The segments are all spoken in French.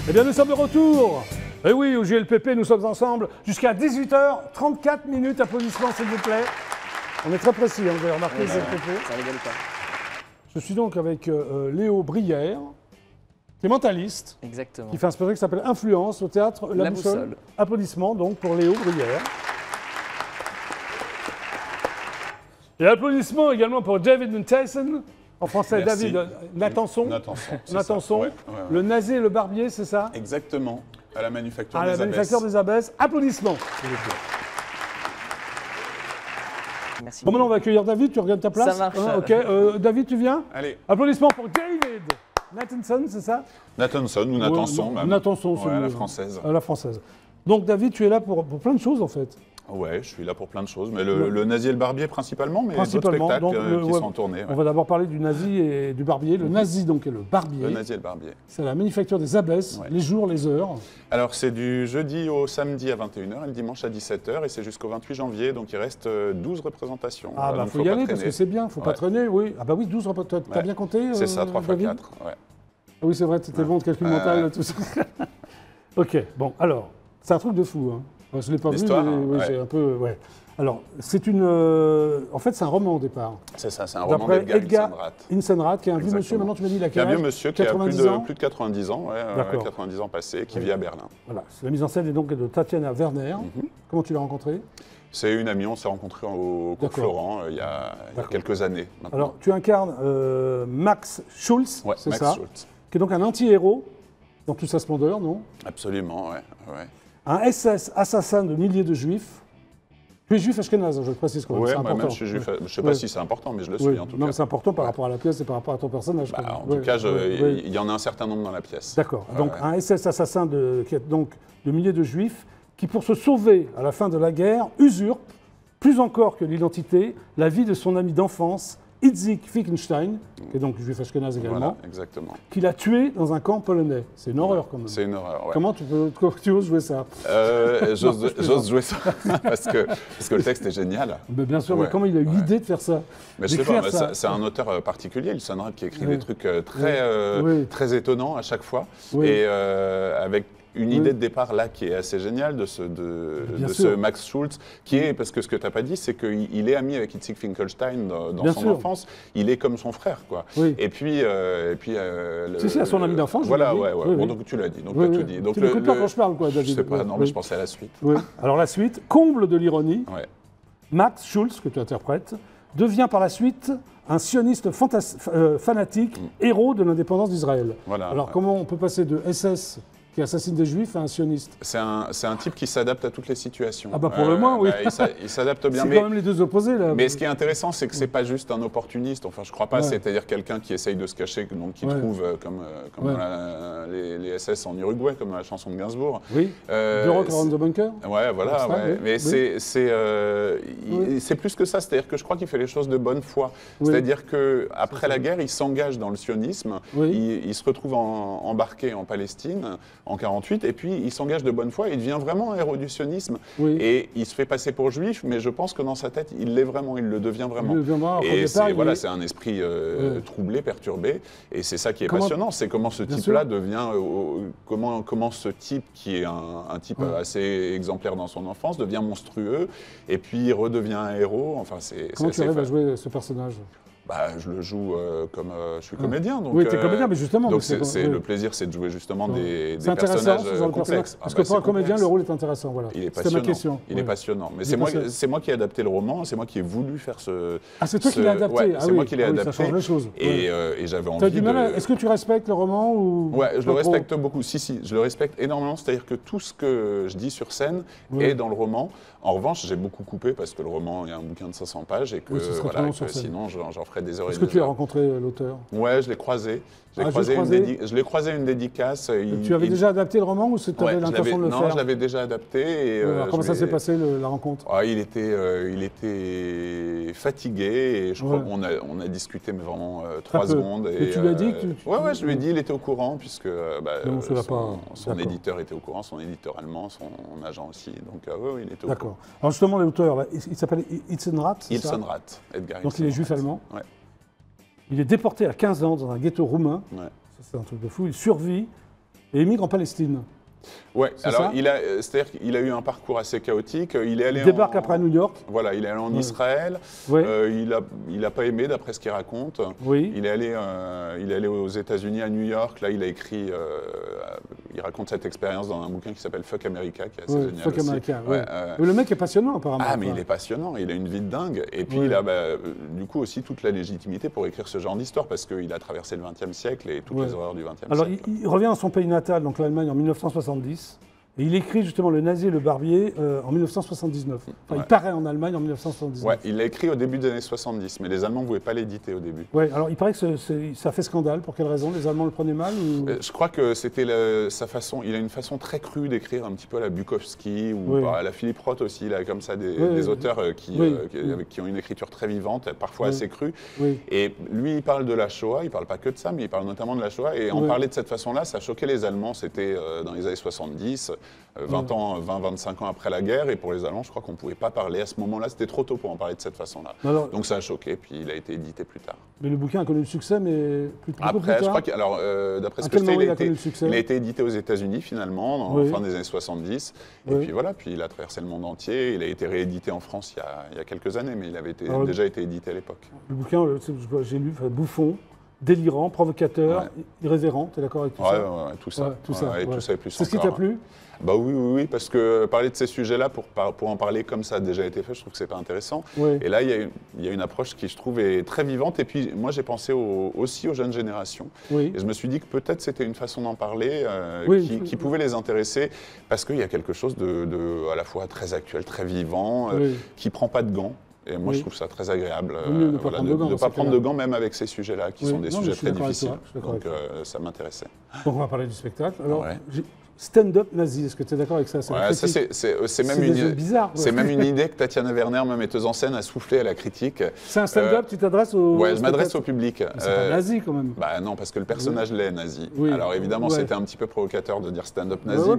Eh bien, nous sommes de retour. Et oui, au JLPP, nous sommes ensemble jusqu'à 18h34 minutes. Applaudissements, s'il vous plaît. On est très précis, hein, vous avez remarqué, le JLPP. Ça rigole pas. Je suis donc avec Léo Brière, qui est mentaliste, Exactement. qui fait un spectacle qui s'appelle Influence au théâtre La Boussole. Applaudissements donc pour Léo Brière. Et applaudissements également pour David Tyson, en français Merci. David Nathanson. Nathanson, ouais. Le nazi et le barbier, c'est ça? Exactement, à la manufacture À des la abbesses. manufacture des abbesses. Applaudissements, s'il vous plaît. Merci. Bon, maintenant on va accueillir David, tu regardes ta place. Ça marche. Ok, David, tu viens? Allez, Applaudissements pour David Nathanson, c'est ça? Nathanson ou Nathanson, même. Nathanson, c'est Ouais, à mieux. la française. À la française. Donc David, tu es là pour plein de choses en fait. Ouais, je suis là pour plein de choses, mais le nazi et le barbier principalement, mais d'autres Principalement, spectacles donc, qui ouais, sont en tournée. On Ouais. va d'abord parler du nazi et du barbier. Le nazi donc est le barbier. Le nazi et le barbier. C'est la manufacture des abbesses, Ouais. les jours, les heures. Alors, c'est du jeudi au samedi à 21h et le dimanche à 17h, et c'est jusqu'au 28 janvier, donc il reste 12 représentations. Ah bah donc faut y pas aller parce traîner. que c'est bien, faut pas Ouais. traîner, oui. Ah bah oui, 12 repas, t'as Ouais. bien compté C'est ça, 3 x David 4. Ouais. Ah oui, c'est vrai, tu étais bon de calcul mental, tout ça. Ok, bon, alors, c'est un truc de fou. Hein. Enfin, je ne l'ai pas vu, L'histoire, mais hein, oui, ouais. c'est un peu... Ouais. Alors, c'est une... en fait, c'est un roman au départ. C'est ça, c'est un roman D'après d'Edgar Edgar Ilsenrath. Insenrath, qui est un vieux Exactement. monsieur, maintenant tu m'as dit, il a Qui est quel un âge vieux monsieur qui a 90 ans. plus de 90 ans, ouais, D'accord. 90 ans passés, qui Oui. vit à Berlin. Voilà, la mise en scène est donc de Tatiana Werner. Comment tu l'as rencontrée? C'est une amie, on s'est rencontrés au cours D'accord. Florent il y a D'accord. quelques années maintenant. Alors, tu incarnes Max Schulz, Ouais, c'est Max ça, Schultz. qui est donc un anti-héros dans toute sa splendeur, non? Absolument, ouais. Un SS assassin de milliers de juifs. Tu es juif ashkénaze, je le précise quand même, Ouais, c'est moi-même important. je suis juif. Je ne sais Ouais. pas si c'est important, mais je le suis Oui. en tout Non, mais cas. c'est important par Ouais. rapport à la pièce et par rapport à ton personnage. quand Bah, même. en Ouais, tout cas, ouais. il y en a un certain nombre dans la pièce. D'accord. Donc Ouais. un SS assassin qui est donc de milliers de juifs qui, pour se sauver à la fin de la guerre, usurpe, plus encore que l'identité, la vie de son ami d'enfance, Itzik Fickenstein, qui est donc juif ashkénaze également, Voilà, exactement. qu'il a tué dans un camp polonais. C'est une horreur quand même. C'est une horreur, ouais. Comment tu oses jouer ça? J'ose jouer ça parce que le texte est génial. Mais bien sûr, Ouais. mais comment il a eu Ouais. l'idée de faire ça? Mais je sais D'écrire pas, ça. c'est un auteur particulier, Ilsenrath, qui écrit Oui. des trucs très, Oui. très étonnants à chaque fois. Oui. Et avec une Oui. idée de départ là qui est assez géniale de ce Bien ce sûr. Max Schultz, qui est, parce que ce que tu n'as pas dit, c'est qu'il est ami avec Itzik Finkelstein dans Bien son sûr. enfance. Il est comme son frère, quoi. Oui. Et puis, Si, à son ami d'enfance, je Voilà, l'ai dit. ouais, ouais. Oui, Bon, oui. donc tu l'as dit, donc Oui, tu as oui. tout dit. Donc Tu n'écoutes pas quand je parle, quoi, David. Je sais pas, non, Oui. mais je pensais à la suite. Oui. Alors la suite, comble de l'ironie, Ouais. Max Schulz, que tu interprètes, devient par la suite un sioniste fanatique, héros de l'indépendance d'Israël. Voilà, Alors ouais. comment on peut passer de SS qui assassine des juifs à un sioniste? C'est un type qui s'adapte à toutes les situations. Ah bah pour le moins, oui. Il s'adapte bien. C'est Mais, quand même les deux opposés là. mais ce qui est intéressant, c'est que c'est pas juste un opportuniste. Enfin, je crois pas. Ouais. C'est-à-dire quelqu'un qui essaye de se cacher, donc qui Ouais. trouve comme Ouais. dans les SS en Uruguay, comme dans la chanson de Gainsbourg. Oui. The Rock Around the Bunker. Ouais, voilà. Ça, Ouais. oui. Mais Oui. c'est c'est plus que ça. C'est-à-dire que je crois qu'il fait les choses de bonne foi. Oui. C'est-à-dire que après la guerre, il s'engage dans le sionisme. Oui. Il se retrouve embarqué en Palestine en 48, et puis il s'engage de bonne foi. Il devient vraiment un héros du sionisme. Oui. Et il se fait passer pour juif, mais je pense que dans sa tête, il l'est vraiment. Il le devient vraiment. Il le devient vraiment. Au Et départ, voilà, il est- c'est un esprit Ouais. troublé, perturbé. Et c'est ça qui est Comment- passionnant. C'est comment ce Bien type-là sûr. devient. Comment ce type, qui est un type Ouais. assez exemplaire dans son enfance, devient monstrueux. Et puis il redevient un héros. Enfin, c'est Comment tu assez arrives à fa- jouer ce personnage? Bah, je le joue comme je suis comédien. Donc, Oui, tu es comédien, mais justement. donc mais oui. le plaisir, c'est de jouer justement des C'est intéressant, personnages ce genre de personnage. complexes. Parce Ah que bah, pour un c'est comédien, complexe. le rôle est intéressant. Voilà. Il est C'était passionnant. ma question. Il est passionnant. Mais Il est passionnant. c'est moi qui ai adapté le roman. C'est moi qui ai voulu faire ce. Ah, c'est toi qui l'as adapté. Ouais, Ah c'est oui. moi qui l'ai Ah oui, adapté. Ça change les choses. Et j'avais envie T'as du mal à... de. Est-ce que tu respectes le roman ou... Ouais, je pas le trop respecte beaucoup. Si, je le respecte énormément. C'est-à-dire que tout ce que je dis sur scène Oui. est dans le roman. En revanche, j'ai beaucoup coupé parce que le roman est un bouquin de 500 pages et que, Oui, ce serait trop voilà, long que sur scène. sinon j'en ferais des heures et Est-ce que des tu as heures. rencontré l'auteur? Ouais, je l'ai croisé. Ah, juste croisé Je l'ai croisé à une dédicace. Tu avais déjà adapté le roman ou tu avais l'intention de le non, faire? je l'avais déjà adapté. Et, Alors, comment je ça l'ai- s'est passé la rencontre? Ah, il était fatigué et je crois Ouais. qu'on a discuté mais vraiment 3 peu. secondes. Mais tu lui as dit que Ouais, je lui ai dit, il était au courant puisque Non, ça va pas. son D'accord. éditeur était au courant, son éditeur allemand, son agent aussi. Donc ouais, il était au courant. D'accord. Alors justement, l'auteur, là, il s'appelle Itzenrath, c'est ça? Ilsenrath, Edgar Donc il est Ilsenrath. juif allemand. Ouais. Il est déporté à 15 ans dans un ghetto roumain. Ouais. Ça, c'est un truc de fou. Il survit et émigre en Palestine. Ouais, C'est alors ça c'est-à-dire qu'il a eu un parcours assez chaotique. Il est allé Il débarque après à New York. Voilà, il est allé en Israël. Ouais. Il a pas aimé, d'après ce qu'il raconte. Oui. Il est allé aux États-Unis, à New York. Là, il a écrit. Il raconte cette expérience dans un bouquin qui s'appelle Fuck America, qui est assez génial. Fuck aussi. America. Ouais, Le mec est passionnant, apparemment. Ah, mais il est passionnant. Il a une vie de dingue. Et puis, il a du coup aussi toute la légitimité pour écrire ce genre d'histoire parce qu'il a traversé le XXe siècle et toutes les horreurs du XXe siècle. Alors, il revient à son pays natal, donc l'Allemagne, en 1970. Et il écrit justement Le Nazi et le Barbier en 1979. Enfin, il paraît en Allemagne en 1979. Ouais, il l'a écrit au début des années 70, mais les Allemands ne voulaient pas l'éditer au début. Ouais, alors il paraît que ça fait scandale. Pour quelle raison? Les Allemands le prenaient mal ou... Je crois que c'était sa façon. Il a une façon très crue d'écrire, un petit peu à la Bukowski ou à la Philippe Roth aussi. Il a comme ça des auteurs qui ont une écriture très vivante, parfois assez crue. Et lui, il parle de la Shoah. Il ne parle pas que de ça, mais il parle notamment de la Shoah. Et en parler de cette façon-là, ça choquait les Allemands. C'était dans les années 70. 20-25 ans après la guerre, et pour les Allemands, je crois qu'on ne pouvait pas parler à ce moment-là, c'était trop tôt pour en parler de cette façon-là. Donc ça a choqué, puis il a été édité plus tard. Mais le bouquin a connu le succès, mais plutôt plus tard. Je crois que, d'après ce que je sais, il a été édité aux États-Unis finalement, dans la fin des années 70, et puis voilà, puis il a traversé le monde entier, il a été réédité en France il y a quelques années, mais il avait déjà été édité à l'époque. Le bouquin, j'ai lu, bouffon, délirant, provocateur, irrévérent, tu es d'accord avec tout ça? Ouais, tout ça. Tout ça et plus encore. C'est ce qui t'a plu? Bah oui, parce que parler de ces sujets-là, pour en parler comme ça a déjà été fait, je trouve que c'est pas intéressant. Et là, il y a une approche qui, je trouve, est très vivante. Et puis, moi, j'ai pensé aussi aux jeunes générations. Et je me suis dit que peut-être c'était une façon d'en parler qui pouvait les intéresser, parce qu'il y a quelque chose à la fois très actuel, très vivant, qui prend pas de gants. Et moi, je trouve ça très agréable de ne pas prendre de gants, même avec ces sujets-là, qui sont des sujets très difficiles. Donc, ça m'intéressait. Donc, on va parler du spectacle. Alors, stand-up nazi, est-ce que tu es d'accord avec ça? C'est même une idée que Tatiana Werner, ma metteuse en scène, a soufflé à la critique. C'est un stand-up, tu t'adresses au... Ouais, je m'adresse au public. C'est pas nazi quand même. Bah non, parce que le personnage l'est nazi. Alors évidemment, c'était un petit peu provocateur de dire stand-up nazi,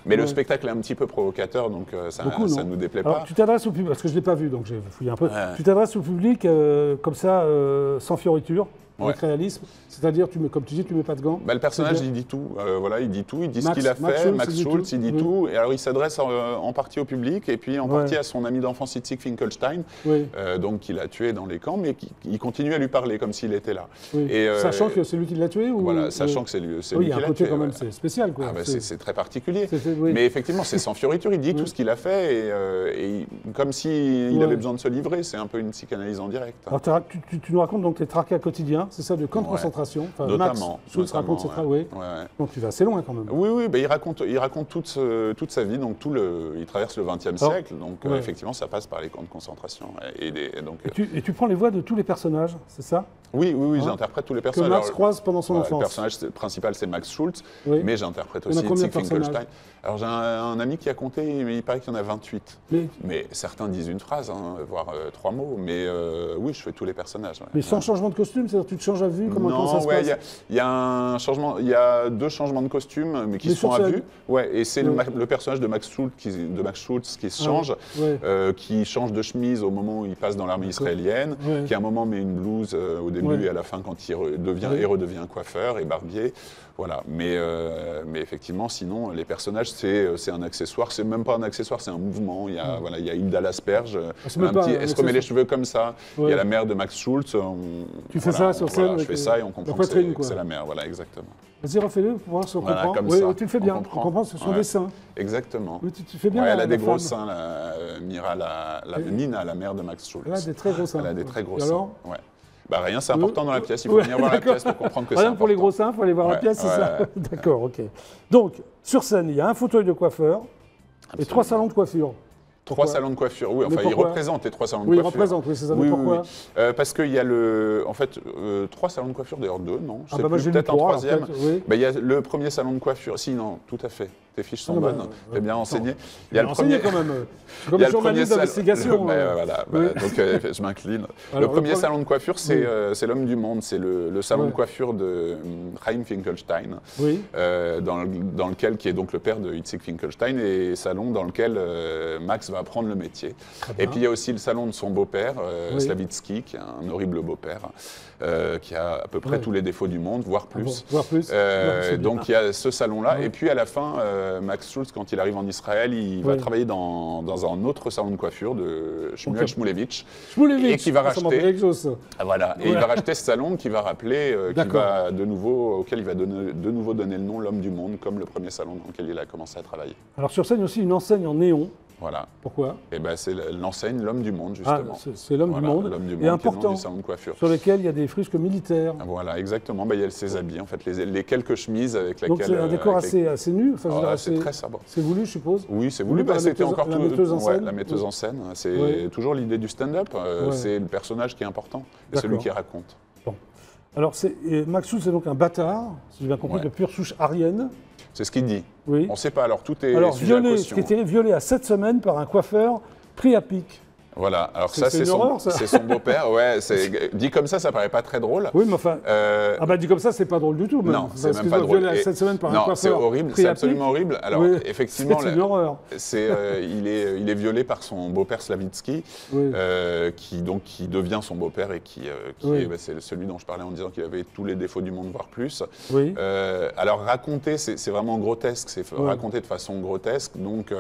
mais le spectacle est un petit peu provocateur, donc ça ne nous déplaît pas. Tu t'adresses au public, parce que je ne l'ai pas vu, donc j'ai fouillé un peu. Tu t'adresses au public comme ça, sans fioriture, avec réalisme. C'est-à-dire, comme tu dis, tu ne mets pas de gants. Le personnage, il dit tout. Il dit tout. Il dit ce qu'il a fait. Max Schulz, il dit tout. Et alors, il s'adresse en partie au public et puis en partie à son ami d'enfance Itzik Finkelstein, donc qu'il a tué dans les camps, mais il continue à lui parler comme s'il était là. Et, sachant que c'est lui qui l'a tué ou... Voilà, sachant que c'est lui qui l'a tué. Il y a un côté quand même, c'est spécial. C'est très particulier. Mais effectivement, c'est sans fioriture. Il dit tout ce qu'il a fait et comme s'il avait besoin de se livrer. C'est un peu une psychanalyse en direct. Alors, tu nous racontes donc tes tracas quotidiens, c'est ça, de camp de concentration. Notamment. Schulz raconte ses travaux. Donc tu vas assez loin quand même. Oui, il raconte toute sa vie, donc il traverse le XXe siècle, donc effectivement ça passe par les camps de concentration. Et tu prends les voix de tous les personnages, c'est ça? Oui, j'interprète tous les personnages. Que Max croise pendant son enfance. Le personnage principal c'est Max Schulz, mais j'interprète aussi Itzik Finkelstein. Alors j'ai un ami qui a compté, il paraît qu'il y en a 28. Mais certains disent une phrase, voire 3 mots, mais oui, je fais tous les personnages. Mais sans changement de costume, c'est-à-dire tu te changes à vue? Comment ça se passe? Il y a un changement, il y a 2 changements de costume, mais qui sont à vue. Et c'est le personnage de Max Schulz qui se change, qui change de chemise au moment où il passe dans l'armée israélienne, qui à un moment met une blouse au début et à la fin quand il redevient coiffeur et barbier. Voilà. Mais effectivement, sinon, les personnages, c'est un accessoire. C'est même pas un accessoire, c'est un mouvement. Il y a Hilda l'Asperge, elle se remet les cheveux comme ça. Il y a la mère de Max Schulz. Tu fais ça sur scène? Je fais ça et on comprend que c'est la mère. Voilà, exactement. Vas-y, refais-le pour voir si on comprend. Tu le fais bien, on comprend son dessin. Exactement. Tu fais bien. Elle a des gros seins, Nina, la mère de Max Schulz. Elle a des très gros seins. Elle a des très gros seins. Rien, c'est important dans la pièce. Il faut venir voir la pièce pour comprendre que c'est important. Pour les gros seins, il faut aller voir la pièce, c'est ça? D'accord, ok. Donc, sur scène, il y a un fauteuil de coiffeur et 3 salons de coiffure. 3 salons de coiffure, oui, enfin, il représente les 3 salons de coiffure. Oui, il représente, c'est ça, mais pourquoi? Parce qu'il y a 3 salons de coiffure, d'ailleurs 2, non? Je sais plus, peut-être un troisième. Il y a le premier salon de coiffure, non, tout à fait. Tes fiches sont bonnes, t'es bien renseigné. Il y a le premier quand même. Comme journaliste d'investigation. Donc je m'incline. Le premier salon de coiffure, c'est l'homme du monde, c'est le salon de coiffure de Chaim Finkelstein, dans lequel, qui est donc le père de Itzik Finkelstein, et salon dans lequel Max va apprendre le métier. Et puis il y a aussi le salon de son beau-père, Slavitsky, qui est un horrible beau-père, qui a à peu près tous les défauts du monde, voire plus. Voire plus. Donc il y a ce salon-là. Et puis à la fin, Max Schulz, quand il arrive en Israël, il va travailler dans un autre salon de coiffure de Shmuel Shmulevitch. Et qui va racheter. Voilà. Et il va racheter ce salon qui va rappeler, auquel il va de nouveau donner le nom L'Homme du Monde, comme le premier salon dans lequel il a commencé à travailler. Alors sur scène aussi une enseigne en néon. Voilà. Pourquoi? Et ben c'est l'enseigne L'Homme du Monde, justement. C'est L'Homme du Monde. L'Homme du Monde, et important, du salon de coiffure. Sur lesquels il y a des frisques militaires. Voilà, exactement. Il y a ses habits, en fait, les quelques chemises avec lesquelles... Donc c'est un décor assez nu. C'est très sobre. C'est voulu, je suppose. Oui, c'est voulu. C'était encore la metteuse en scène. La metteuse en scène. C'est toujours l'idée du stand-up. C'est le personnage qui est important. Et celui qui raconte. Bon. Alors Max Schulz, c'est donc un bâtard, si j'ai bien compris, de pure souche aryenne. C'est ce qu'il dit. Oui. On ne sait pas, alors tout est violé, ce qui est terrible, violé à 7 semaines par un coiffeur pris à pic. Voilà, alors ça c'est son beau-père, dit comme ça paraît pas très drôle. Oui, mais enfin, dit comme ça, c'est pas drôle du tout. Non, c'est même pas drôle. Violé à 7 semaines par un coiffeur c'est horrible, c'est absolument horrible. Alors effectivement, c'est une horreur. Il est violé par son beau-père Slavitsky, qui devient son beau-père et c'est celui dont je parlais en disant qu'il avait tous les défauts du monde, voire plus. Oui. Alors raconter, c'est vraiment grotesque, c'est raconté de façon grotesque, donc...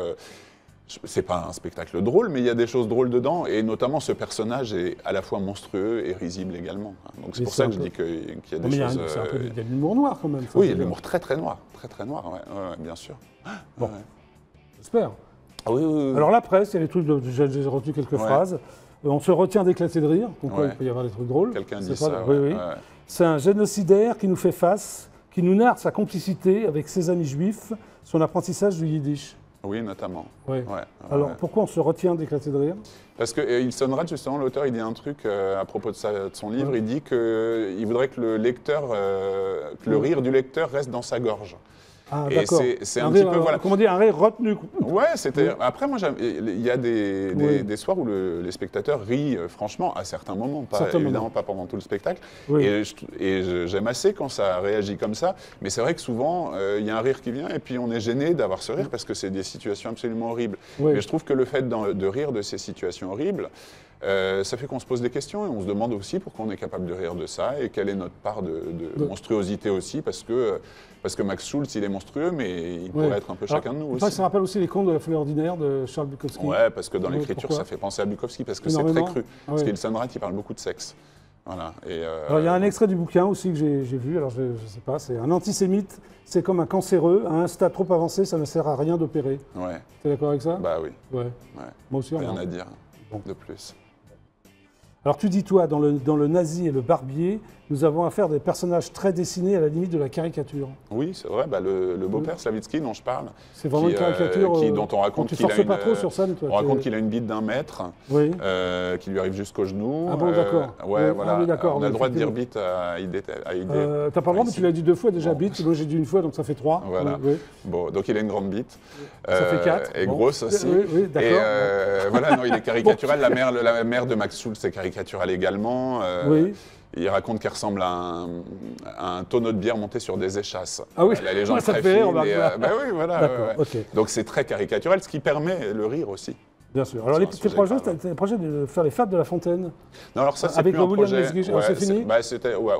c'est pas un spectacle drôle, mais il y a des choses drôles dedans, et notamment ce personnage est à la fois monstrueux et risible également. Donc c'est pour ça que je dis qu'il y a des choses... Il y a de l'humour noir quand même. Oui, il y a de l'humour très noir, bien sûr. Bon, j'espère. Ah oui. Alors la presse, il y a des trucs, j'ai retenu quelques phrases. On se retient d'éclater de rire, donc il peut y avoir des trucs drôles. Quelqu'un dit ça. C'est un génocidaire qui nous fait face, qui nous narre sa complicité avec ses amis juifs, son apprentissage du yiddish. Oui, notamment. Alors, pourquoi on se retient d'éclater de rire? Parce que Ilsenrath, justement, l'auteur, il dit un truc à propos de son livre. Il dit qu'il voudrait que le rire du lecteur reste dans sa gorge. Ah, d'accord. C'est un petit peu, voilà. Comment dire, un rire retenu. Ouais, c'était... Après, moi, il y a des soirs où les spectateurs rient, franchement, à certains moments. Évidemment, pas pendant tout le spectacle. Et j'aime assez quand ça réagit comme ça. Mais c'est vrai que souvent, il y a un rire qui vient et puis on est gêné d'avoir ce rire parce que c'est des situations absolument horribles. Mais je trouve que le fait de rire de ces situations horribles, ça fait qu'on se pose des questions et on se demande aussi pourquoi on est capable de rire de ça et quelle est notre part de monstruosité aussi, parce que Max Schulz, il est monstrueux, mais il pourrait être un peu chacun de nous aussi. Ça rappelle aussi les contes de la folie ordinaire de Charles Bukowski. Ouais, parce que dans l'écriture, ça fait penser à Bukowski, parce que c'est très cru. Parce qu'Ilsenrath, il parle beaucoup de sexe. Voilà. Alors, il y a un extrait du bouquin aussi que j'ai vu, alors je ne sais pas, c'est un antisémite, c'est comme un cancéreux, à un stade trop avancé, ça ne sert à rien d'opérer. Ouais. Tu es d'accord avec ça? Bah oui. Ouais. Moi aussi. Rien à dire de plus. Alors tu dis, toi, dans le Nazi et le Barbier, nous avons affaire à des personnages très dessinés à la limite de la caricature. Oui, c'est vrai. Le beau-père Slavitsky dont je parle, c'est vraiment une caricature dont on raconte qu'il a pas trop sur scène, toi, qu'il a une bite d'1 mètre, qui lui arrive jusqu'au genou. Ah bon, d'accord. Ouais, voilà. On a le droit de dire bite à idée. T'as pas le droit, mais tu l'as dit 2 fois déjà, bite. Moi j'ai dit 1 fois, donc ça fait 3. Voilà. Bon, donc il a une grande bite. Ça fait 4. Et grosse aussi. Oui, d'accord. Et voilà, non, il est caricatural. La mère de Max Schulz est caricaturale également. Il raconte qu'elle ressemble à un tonneau de bière monté sur des échasses. Ah oui, les gens ça très fait rire. Oui, voilà. Okay. Donc c'est très caricatural, ce qui permet le rire aussi. Bien sûr. Alors, tes projets de faire les Fables de La Fontaine? Non, alors ça, c'est avec plus un projet. C'est fini?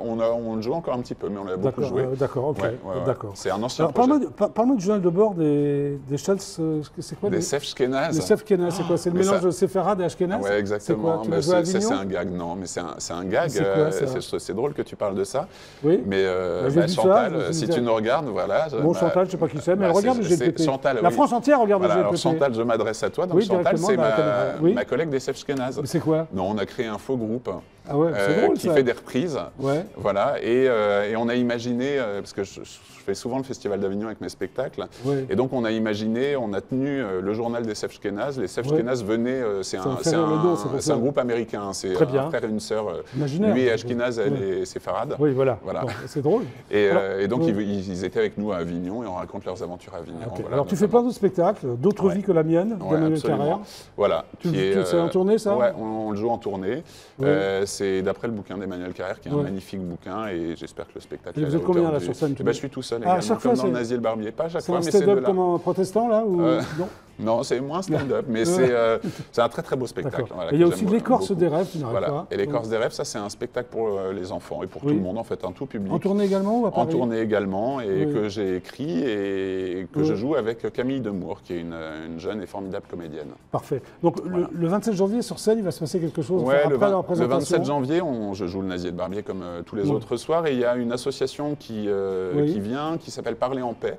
On le joue encore un petit peu, mais on l'a beaucoup joué. D'accord, ok. D'accord. C'est un ancien projet. Parle-moi du journal de bord des Schulz, c'est quoi? Des Sefshkenaz. Des Sefshkenaz, c'est quoi? C'est le mélange de Séfarade et Ashkenaz? Oui, exactement. C'est un gag, non, mais c'est un gag. C'est drôle que tu parles de ça. Oui. Mais Chantal, si tu nous regardes, voilà. Bon, Chantal, je ne sais pas qui c'est, mais elle regarde le GLPP. La France entière regarde le GLPP. Alors Chantal, je m'adresse à toi. Donc Chantal, c'est ma collègue des Sefshkenaz. C'est quoi? Non, on a créé un faux groupe qui fait des reprises. Voilà, et on a imaginé, parce que je fais souvent le Festival d'Avignon avec mes spectacles, et donc on a tenu le journal des Sefshkenaz. Les Sefshkenaz venaient, c'est un groupe américain, c'est un frère et une sœur. Lui est Ashkenaz, elle est séfarade. Oui, voilà. C'est drôle. Et donc ils étaient avec nous à Avignon et on raconte leurs aventures à Avignon. Alors tu fais plein d'autres spectacles, d'autres vies que la mienne, d'Emmanuel Carrère. Voilà. C'est en tournée, ça? Ouais, on le joue en tournée. Oui. C'est d'après le bouquin d'Emmanuel Carrère, qui est un magnifique bouquin, et j'espère que le spectacle... Et vous êtes combien là sur scène? Je suis tout seul également, comme dans Le Nazi et le Barbier. Pas à chaque fois, mais c'est un stand-up comme un protestant, là ou... Non, c'est moins stand-up, mais c'est un très très beau spectacle. Voilà, il y a aussi L'écorce des rêves, tu n'arrêtes pas. Et L'écorce des rêves, ça c'est un spectacle pour les enfants et pour tout le monde, en fait, un tout public. En tournée également ou à Paris? En tournée également, et que j'ai écrit et que je joue avec Camille Demour, qui est une jeune et formidable comédienne. Parfait. Donc le 27 janvier sur scène, il va se passer quelque chose après la représentation. Le 27 janvier, je joue Le Nazi et le Barbier comme tous les autres soirs, et il y a une association qui vient, qui s'appelle Parler en paix.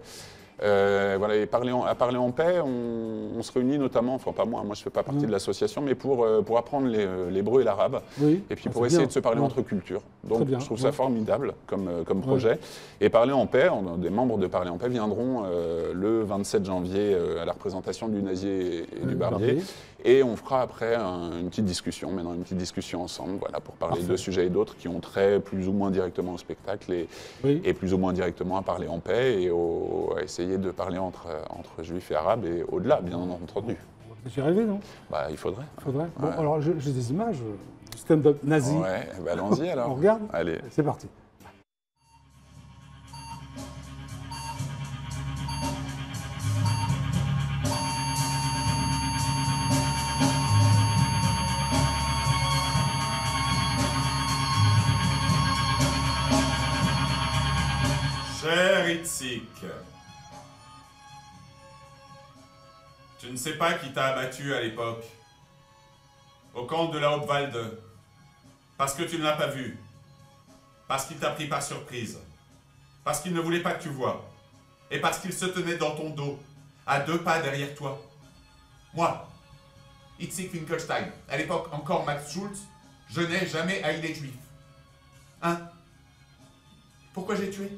Voilà, et à Parler en paix, on se réunit notamment, enfin pas moi je ne fais pas partie de l'association, mais pour apprendre l'hébreu et l'arabe, et puis pour essayer de se parler entre cultures. Donc je trouve ça formidable comme projet. Et Parler en paix, des membres de Parler en paix viendront le 27 janvier à la représentation du Nazi et du Barbier. Et on fera après une petite discussion, maintenant une petite discussion ensemble, voilà, pour parler de sujets et d'autres qui ont trait plus ou moins directement au spectacle et plus ou moins directement à Parler en paix et à essayer de parler entre juifs et arabes et au-delà, bien entendu. J'ai rêvé, non? Bah, il faudrait. Bon, alors j'ai des images, stand-up nazi. Ouais, bah, allons-y alors. On regarde? Allez. C'est parti. Cher Itzik, tu ne sais pas qui t'a abattu à l'époque, au camp de la Hauptwalde, parce que tu ne l'as pas vu, parce qu'il t'a pris par surprise, parce qu'il ne voulait pas que tu vois, et parce qu'il se tenait dans ton dos, à 2 pas derrière toi. Moi, Itzik Finkelstein, à l'époque encore Max Schultz, je n'ai jamais haï les juifs. Hein? Pourquoi j'ai tué?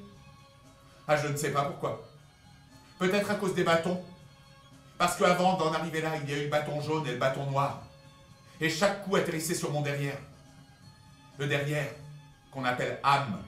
Ah, je ne sais pas pourquoi. Peut-être à cause des bâtons. Parce qu'avant d'en arriver là, il y a eu le bâton jaune et le bâton noir. Et chaque coup atterrissait sur mon derrière. Le derrière, qu'on appelle âme.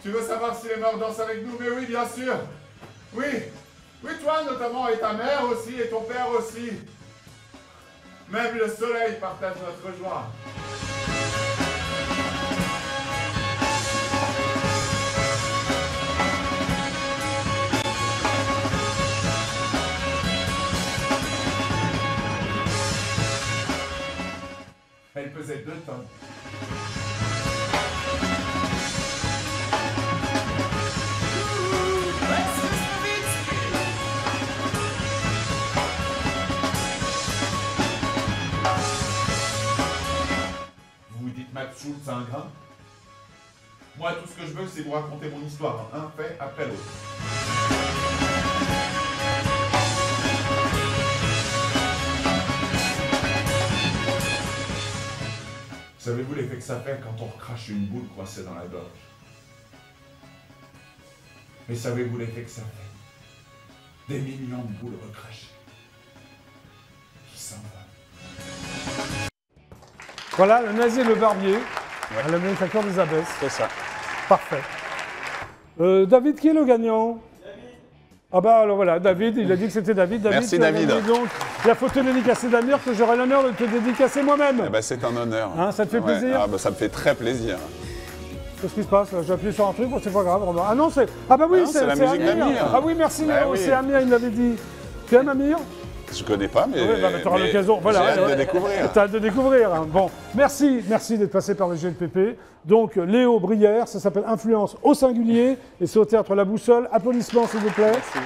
Tu veux savoir si les morts dansent avec nous? Mais oui, bien sûr. Oui. Oui, toi notamment, et ta mère aussi, et ton père aussi. Même le soleil partage notre joie. Elle pesait 2 tonnes. Max Schultz, c'est un grain. Moi, tout ce que je veux, c'est vous raconter mon histoire, un fait après l'autre. Savez-vous l'effet que ça fait quand on recrache une boule coincée dans la gorge? Mais savez-vous l'effet que ça fait? Des millions de boules recrachées qui s'en vont. Voilà, Le Nazi et le Barbier, à la Manufacture des Abbesses. C'est ça. Parfait. David, qui est le gagnant? David. Ah bah alors voilà, David, il a dit que c'était David. Merci David. Donc, la photo dédicacée d'Amir, que j'aurai l'honneur de te dédicacer moi-même. Eh ben, c'est un honneur. Hein, ça te fait plaisir? Ah bah, ça me fait très plaisir. Qu'est-ce qui se passe là? J'ai appuyé sur un truc, bon, c'est pas grave. Ah non, c'est... Ah bah oui, c'est la musique d'Amir. Ah oui, merci Léo, oui. C'est Amir, il m'avait dit. Tu aimes Amir? Je connais pas, mais, tu auras l'occasion. Voilà, j'ai hâte de découvrir. Tu as hâte de découvrir. Hein. Bon, merci d'être passé par le GLPP. Donc, Léo Brière, ça s'appelle Influence au singulier, et c'est au Théâtre La Boussole. Applaudissements, s'il vous plaît. Merci.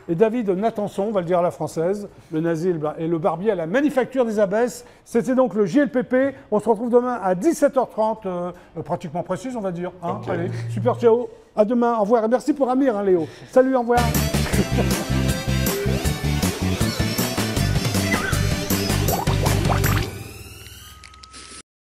Et David Nathanson, on va le dire à la française, Le Nazi et le Barbier à la Manufacture des Abbesses. C'était donc le JLPP. On se retrouve demain à 17h30, pratiquement précise, on va dire. Hein. Okay. Allez, super, ciao. À demain, au revoir. Et merci pour Amir, hein, Léo. Salut, au revoir.